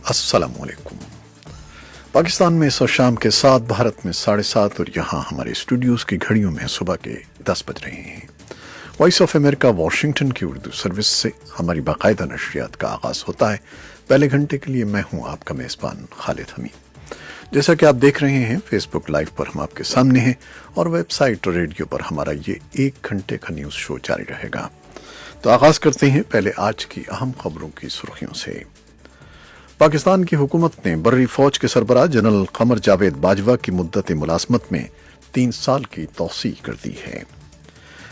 अस्सलाम वालेकुम। पाकिस्तान में इस वक्त शाम के 7, भारत में 7:30 और यहाँ हमारे स्टूडियोज़ की घड़ियों में सुबह के 10 बज रहे हैं। वॉइस ऑफ अमेरिका वाशिंगटन की उर्दू सर्विस से हमारी बाकायदा नशरियात का आगाज़ होता है। पहले घंटे के लिए मैं हूँ आपका मेज़बान खालिद हमीद। जैसा कि आप देख रहे हैं, फेसबुक लाइव पर हम आपके सामने हैं और वेबसाइट और रेडियो पर हमारा ये 1 घंटे का न्यूज़ शो जारी रहेगा। तो आगाज़ करते हैं पहले आज की अहम खबरों की सुर्खियों से। पाकिस्तान की हुकूमत ने बर्री फौज के सरबराह जनरल कमर जावेद बाजवा की मुद्दत मुलाजमत में 3 साल की तौसीह कर दी है।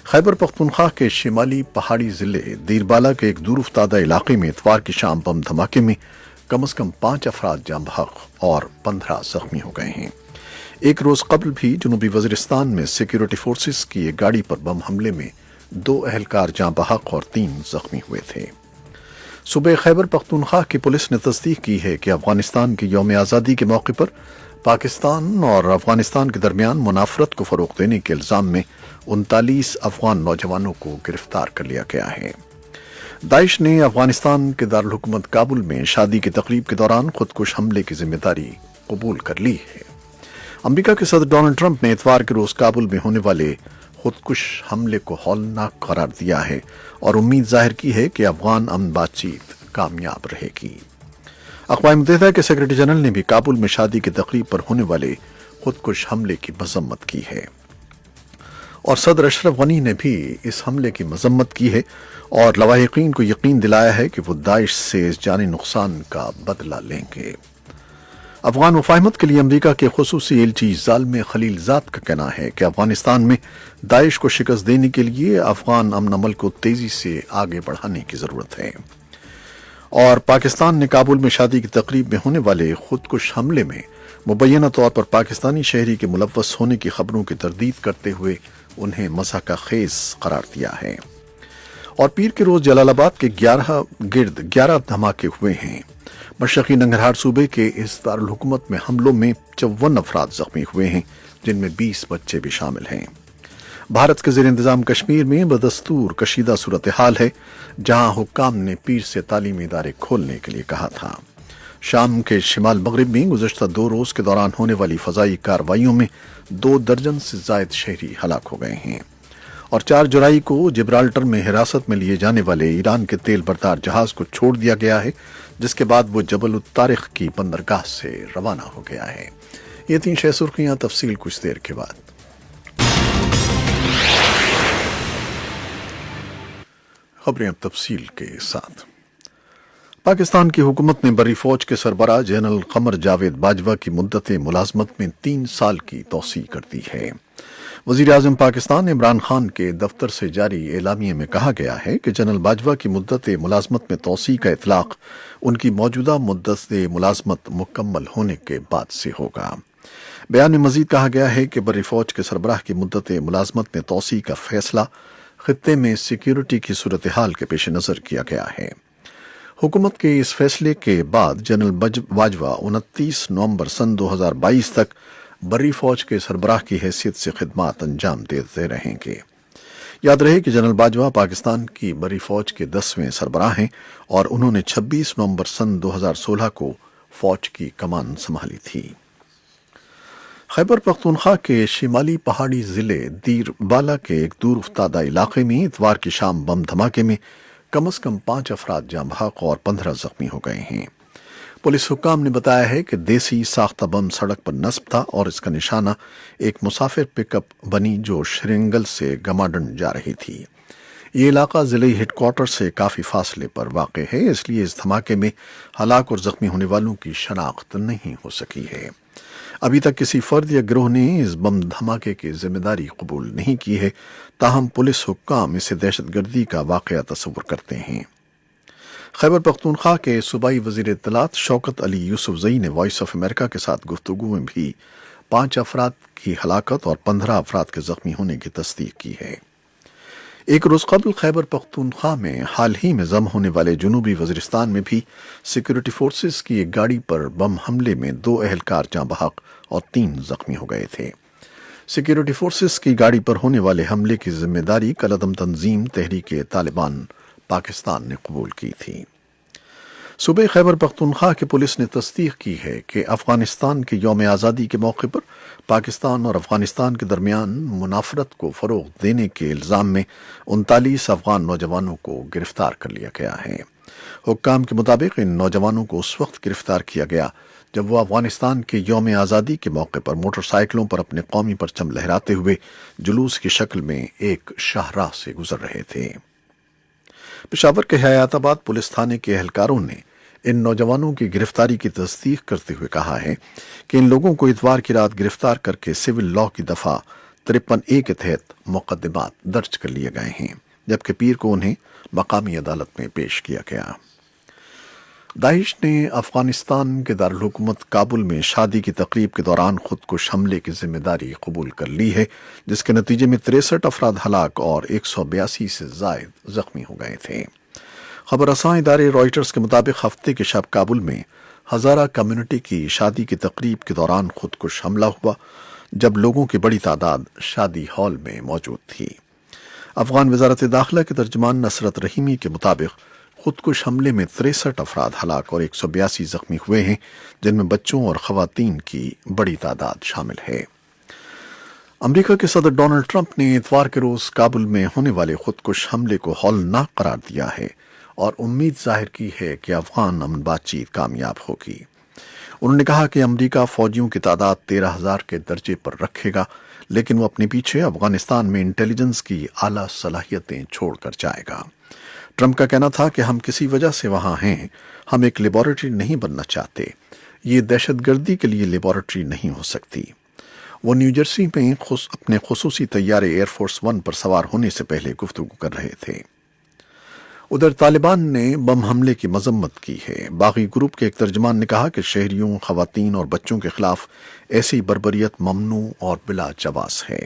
खैबर पख्तूनख्वा के शिमाली पहाड़ी जिले दीरबाला के एक दूर उफ्तादा इलाके में इतवार की शाम बम धमाके में कम से कम 5 अफराद जाँ बहक और 15 जख्मी हो गए हैं। एक रोज कबल भी जनूबी वजीरिस्तान में सिक्योरिटी फोर्सेस की एक गाड़ी पर बम हमले में 2 अहलकार जाँ बहक और 3 जख्मी हुए थे। सूबे खैबर पख्तूनख्वा की पुलिस ने तस्दीक की है कि अफगानिस्तान की यौम आज़ादी के मौके पर पाकिस्तान और अफगानिस्तान के दरमियान मुनाफरत को फ़रोग़ देने के इल्ज़ाम में 39 अफगान नौजवानों को गिरफ्तार कर लिया गया है। दाइश ने अफगानिस्तान के दारुल हुकूमत काबुल में शादी की तकरीब के दौरान खुदकुश हमले की जिम्मेदारी कबूल कर ली है। अमरीका के सदर डोनाल्ड ट्रंप ने इतवार के रोज़ काबुल में होने वाले खुदकुश हमले को हौलनाक करार दिया है और उम्मीद जाहिर की है कि अफगान अमन बातचीत कामयाब रहेगी। अक़वाम मुत्तहिदा के सेक्रेटरी जनरल ने भी काबुल में शादी की तकरीब पर होने वाले खुदकुश हमले की मजम्मत की है और सदर अशरफ गनी ने भी इस हमले की मजम्मत की है और लवाहिकीन को यकीन दिलाया है कि वो दाइश से इस जानी नुकसान का बदला लेंगे। अफगान मुफाहमत के लिए अमरीका के खुसूसी एलची ज़ाल्मे खलीलजाद का कहना है कि अफगानिस्तान में दाइश को शिकस्त देने के लिए अफगान अमन अमल को तेजी से आगे बढ़ाने की ज़रूरत है और पाकिस्तान ने काबुल में शादी की तकरीब में होने वाले खुदकुश हमले में मुबैना तौर पर पाकिस्तानी शहरी के मुलव्वस होने की खबरों की तरदीद करते हुए उन्हें मज़ाक़ खेज़ करार दिया है। और पीर के रोज़ जलालाबाद के 11 धमाके हुए हैं। मशरक़ी नंगरहार सूबे के इस दारुल हुकूमत में हमलों में 54 अफराद जख्मी हुए हैं, जिनमें 20 बच्चे भी शामिल हैं। भारत के ज़ेर इंतज़ाम कश्मीर में बदस्तूर कशीदा सूरत हाल है, जहाँ हुक्काम ने पीर से तालीमी इदारे खोलने के लिए कहा था। शाम के शिमाल मगरिब में गुज़श्ता 2 रोज़ के दौरान होने वाली फ़ज़ाई कार्रवाइयों में 2 दर्जन से ज़ायद शहरी हलाक हो गए हैं और 4 जुलाई को जिब्राल्टर में हिरासत में लिए जाने वाले ईरान के तेल बरदार जहाज को छोड़ दिया गया है, जिसके बाद वो जबल उत तारिक की बंदरगाह से रवाना हो गया है। ये 3 शह सुर्खियां, तफसील कुछ देर के बाद। खबरें अब तफसील के साथ। पाकिस्तान की हुकूमत ने बर्री फौज के सरबराह जनरल कमर जावेद बाजवा की मुद्दत मुलाजमत में 3 साल की तौसीह कर दी है। वज़ीर आज़म पाकिस्तान इमरान खान के दफ्तर से जारी एलामिये में कहा गया है कि जनरल बाजवा की मुद्दत मुलाजमत में तौसीह का इतलाक़ उनकी मौजूदा मुद्दत मुलाजमत मुकम्मल होने के बाद से होगा। बयान में मज़ीद कहा गया है कि बर्री फौज के सरबराह की मुद्दत मुलाजमत में तौसीह का फैसला खित्ते में सिक्योरिटी की सूरत हाल के पेश नज़र किया गया है। हुकूमत के इस फैसले के बाद जनरल बाजवा 29 नवंबर सन 2022 तक बर्री फौज के सरबराह की हैसियत से खिदमात अंजाम देते रहेंगे। याद रहे कि जनरल बाजवा पाकिस्तान की बर्री फौज के 10वें सरबराह हैं और उन्होंने 26 नवंबर सन 2016 को फौज की कमान संभाली थी। खैबर पख्तूनख्वा के शिमाली पहाड़ी जिले दीरबाला के एक दूर उफ्तादा इलाके में इतवार की शाम बम धमाके में कम से कम 5 अफराद जाँ बहक और 15 जख्मी हो गए हैं। पुलिस हुक्काम ने बताया है कि देसी साख्ता बम सड़क पर नस्ब था और इसका निशाना एक मुसाफिर पिकअप बनी जो श्रींगल से गमाडन जा रही थी। ये इलाका ज़िले हेडक्वार्टर से काफ़ी फासले पर वाक़ है, इसलिए इस धमाके में हलाक और ज़ख्मी होने वालों की शनाख्त नहीं हो सकी है। अभी तक किसी फर्द या गिरोह ने इस बम धमाके की जिम्मेदारी कबूल नहीं की है, ताहम पुलिस हुक्काम इसे दहशतगर्दी का वाक़या तस्वुर करते हैं। खैबर पख्तूनख्वा के सूबाई वज़ीर इत्तलात शौकत अली यूसुफजई ने वॉइस ऑफ अमेरिका के साथ गुफ्तगू में भी 5 अफराद की हलाकत और 15 अफराद के जख्मी होने की तस्दीक की है। एक रोज़ कबल खैबर पख्तूनख्वा में हाल ही में जम होने वाले जनूबी वज़ीरिस्तान में भी सिक्योरिटी फोर्सेस की एक गाड़ी पर बम हमले में 2 अहलकार जाँ बहक और 3 जख्मी हो गए थे। सिक्योरिटी फोर्सेस की गाड़ी पर होने वाले हमले की जिम्मेदारी कलअदम तंजीम तहरीक तालिबान पाकिस्तान ने कबूल की थी। صوبے خیبر پختونخوا کی پولیس نے تصدیق کی ہے کہ افغانستان کے یوم آزادی کے موقع پر پاکستان اور افغانستان کے درمیان منافرت کو فروغ دینے کے الزام میں 39 افغان نوجوانوں کو گرفتار کر لیا گیا ہے۔ حکام کے مطابق ان نوجوانوں کو اس وقت گرفتار کیا گیا جب وہ افغانستان کے یوم آزادی کے موقع پر موٹر سائیکلوں پر اپنے قومی پرچم لہراتے ہوئے جلوس کی شکل میں ایک شاہراہ سے گزر رہے تھے۔ پشاور کے حیات آباد پولیس تھانے کے اہلکاروں نے ان نوجوانوں کی گرفتاری کی تصدیق کرتے ہوئے کہا ہے کہ ان لوگوں کو اتوار کی رات گرفتار کر کے سول لاء کی دفعہ 53A کے تحت مقدمات درج کر لیے گئے ہیں، جبکہ پیر کو انہیں مقامی عدالت میں پیش کیا گیا۔ داعش نے افغانستان کے دارالحکومت کابل میں شادی کی تقریب کے دوران خودکش حملے کی ذمہ داری قبول کر لی ہے، جس کے نتیجے میں 63 افراد ہلاک اور 182 سے زائد زخمی ہو گئے تھے۔ خبر رساں ادارے رائٹرز کے مطابق ہفتے کے شب کابل میں ہزارہ کمیونٹی کی شادی کی تقریب کے دوران خودکش حملہ ہوا، جب لوگوں کی بڑی تعداد شادی ہال میں موجود تھی۔ افغان وزارت داخلہ کے ترجمان نصرت رحیمی کے مطابق خودکش حملے میں 63 افراد ہلاک اور 182 زخمی ہوئے ہیں، جن میں بچوں اور خواتین کی بڑی تعداد شامل ہے۔ امریکہ کے صدر ڈونلڈ ٹرمپ نے اتوار کے روز کابل میں ہونے والے خودکش حملے کو ہولناک قرار دیا ہے اور امید ظاہر کی ہے کہ افغان امن بات چیت کامیاب ہوگی۔ انہوں نے کہا کہ امریکہ فوجیوں کی تعداد 13,000 کے درجے پر رکھے گا، لیکن وہ اپنے پیچھے افغانستان میں انٹیلیجنس کی اعلیٰ صلاحیتیں چھوڑ کر جائے گا۔ ٹرمپ کا کہنا تھا کہ ہم کسی وجہ سے وہاں ہیں، ہم ایک لیبارٹری نہیں بننا چاہتے، یہ دہشت گردی کے لیے لیبارٹری نہیں ہو سکتی۔ وہ نیو جرسی میں اپنے خصوصی طیارے ایئر فورس ون پر سوار ہونے سے پہلے گفتگو کر رہے تھے۔ ادھر طالبان نے بم حملے کی مذمت کی ہے۔ باغی گروپ کے ایک ترجمان نے کہا کہ شہریوں، خواتین اور بچوں کے خلاف ایسی بربریت ممنوع اور بلا جواز ہے۔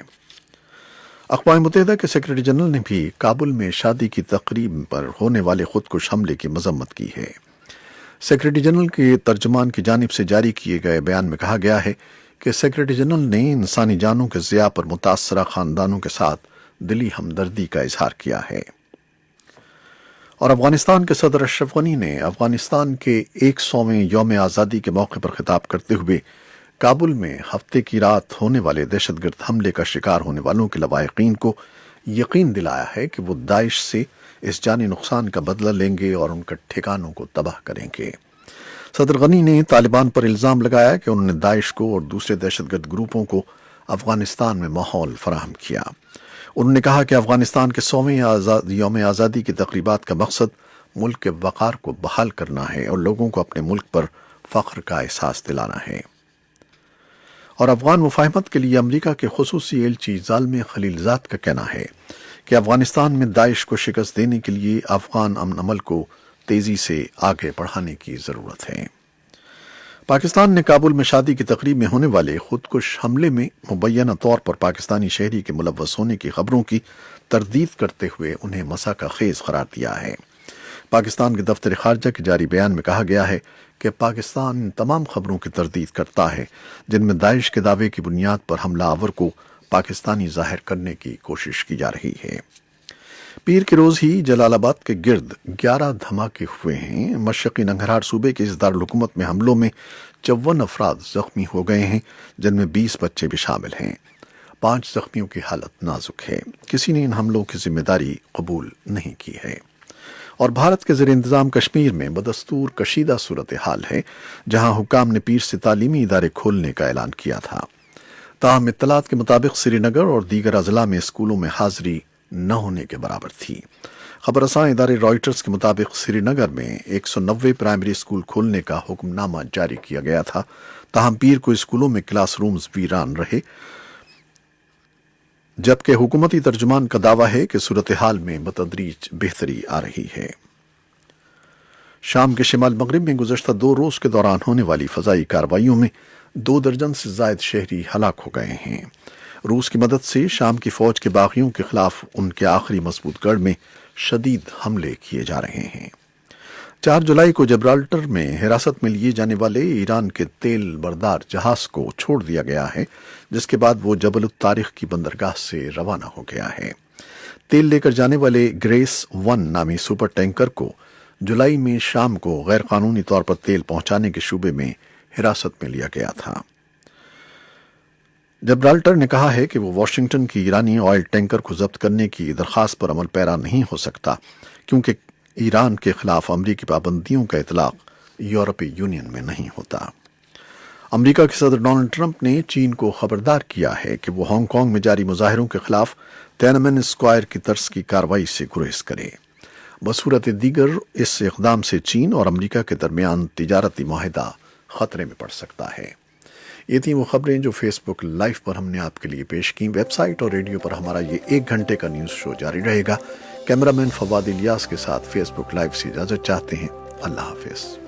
اقوام متحدہ کے سیکرٹری جنرل نے بھی کابل میں شادی کی تقریب پر ہونے والے خودکش حملے کی مذمت کی ہے۔ سیکرٹری جنرل کے ترجمان کی جانب سے جاری کیے گئے بیان میں کہا گیا ہے کہ سیکرٹری جنرل نے انسانی جانوں کے ضیاع پر متاثرہ خاندانوں کے ساتھ دلی ہمدردی کا اظہار کیا ہے۔ اور افغانستان کے صدر اشرف غنی نے افغانستان کے 100ویں یوم آزادی کے موقع پر خطاب کرتے ہوئے کابل میں ہفتے کی رات ہونے والے دہشت گرد حملے کا شکار ہونے والوں کے لواحقین کو یقین دلایا ہے کہ وہ داعش سے اس جانی نقصان کا بدلہ لیں گے اور ان کے ٹھکانوں کو تباہ کریں گے۔ صدر غنی نے طالبان پر الزام لگایا کہ انہوں نے داعش کو اور دوسرے دہشت گرد گروپوں کو افغانستان میں ماحول فراہم کیا۔ انہوں نے کہا کہ افغانستان کے 100ویں یوم آزادی کی تقریبات کا مقصد ملک کے وقار کو بحال کرنا ہے اور لوگوں کو اپنے ملک پر فخر کا احساس دلانا ہے۔ اور افغان مفاہمت کے لیے امریکہ کے خصوصی ایلچی زالمے خلیلزاد کا کہنا ہے کہ افغانستان میں داعش کو شکست دینے کے لیے افغان امن عمل کو تیزی سے آگے بڑھانے کی ضرورت ہے۔ پاکستان نے کابل میں شادی کی تقریب میں ہونے والے خودکش حملے میں مبینہ طور پر پاکستانی شہری کے ملوث ہونے کی خبروں کی تردید کرتے ہوئے انہیں مساکہ خیز قرار دیا ہے۔ پاکستان کے دفتر خارجہ کے جاری بیان میں کہا گیا ہے کہ پاکستان ان تمام خبروں کی تردید کرتا ہے جن میں داعش کے دعوے کی بنیاد پر حملہ آور کو پاکستانی ظاہر کرنے کی کوشش کی جا رہی ہے۔ پیر کے روز ہی جلال آباد کے گرد 11 دھماکے ہوئے ہیں۔ مشرقی ننگرہار صوبے کے اس دارالحکومت میں حملوں میں 54 افراد زخمی ہو گئے ہیں، جن میں 20 بچے بھی شامل ہیں۔ 5 زخمیوں کی حالت نازک ہے۔ کسی نے ان حملوں کی ذمہ داری قبول نہیں کی ہے۔ اور بھارت کے زیر انتظام کشمیر میں بدستور کشیدہ صورتحال ہے، جہاں حکام نے پیر سے تعلیمی ادارے کھولنے کا اعلان کیا تھا۔ تاہم اطلاعات کے مطابق سری نگر اور دیگر اضلاع میں اسکولوں میں حاضری نہ ہونے کے برابر تھی۔ خبر رساں ادارے رائٹرز کے مطابق سری نگر میں 190 پرائمری اسکول کھولنے کا حکم نامہ جاری کیا گیا تھا، تاہم پیر کو اسکولوں میں کلاس رومز ویران رہے، جبکہ حکومتی ترجمان کا دعویٰ ہے کہ صورتحال میں بتدریج بہتری آ رہی ہے۔ شام کے شمال مغرب میں گزشتہ 2 روز کے دوران ہونے والی فضائی کارروائیوں میں 2 درجن سے زائد شہری ہلاک ہو گئے ہیں۔ روس کی مدد سے شام کی فوج کے باغیوں کے خلاف ان کے آخری مضبوط گڑھ میں شدید حملے کیے جا رہے ہیں۔ 4 جولائی کو جبرالٹر میں حراست میں لیے جانے والے ایران کے تیل بردار جہاز کو چھوڑ دیا گیا ہے، جس کے بعد وہ جبل الطارق کی بندرگاہ سے روانہ ہو گیا ہے۔ تیل لے کر جانے والے گریس 1 نامی سپر ٹینکر کو जुलाई में शाम को गैर कानूनी तौर पर तेल पहुंचाने के शुबे में हिरासत में लिया गया था। जिब्राल्टर ने कहा है कि वो वाशिंगटन की ईरानी ऑयल टैंकर को जब्त करने की दरखास्त पर अमल पैरा नहीं हो सकता, क्योंकि ईरान के खिलाफ अमरीकी पाबंदियों का इतलाक यूरोपीय यूनियन में नहीं होता। अमेरिका के सदर डोनाल्ड ट्रंप ने चीन को खबरदार किया है कि वो हांगकांग में जारी मुजाहिरों के खिलाफ तिएननमेन स्क्वायर की तर्ज की कार्रवाई से गुरेज करे। बसूरत दीगर इस इक़दाम से चीन और अमेरिका के दरमियान तिजारती माहिदा खतरे में पड़ सकता है। ये थी वो खबरें जो फेसबुक लाइव पर हमने आपके लिए पेश की। वेबसाइट और रेडियो पर हमारा ये 1 घंटे का न्यूज़ शो जारी रहेगा। कैमरामैन फवाद इलियास के साथ फेसबुक लाइव से इजाज़त चाहते हैं। अल्लाह हाफिज़।